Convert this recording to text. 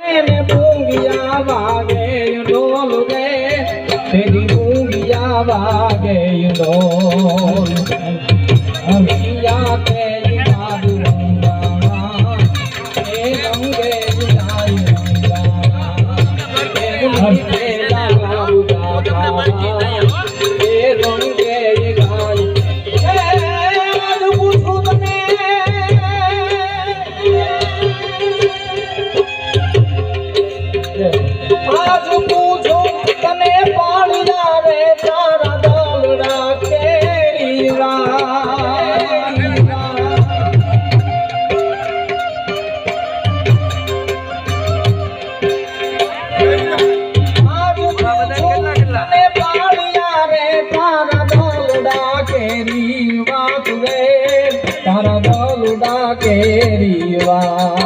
એને બુંગિયા વાગે ઢોલ રે તેરી બુંગિયા વાગે ઢોલ અંગિયા કે જાદુ રંગા એ રંગે જાય રંગા એ લાગુ ગાવા એ રંગે ગાય આજ પૂછું તને આજ પૂછું તને પાણીના રે તારા દલડા કેરી તારા દલડા કેરી વા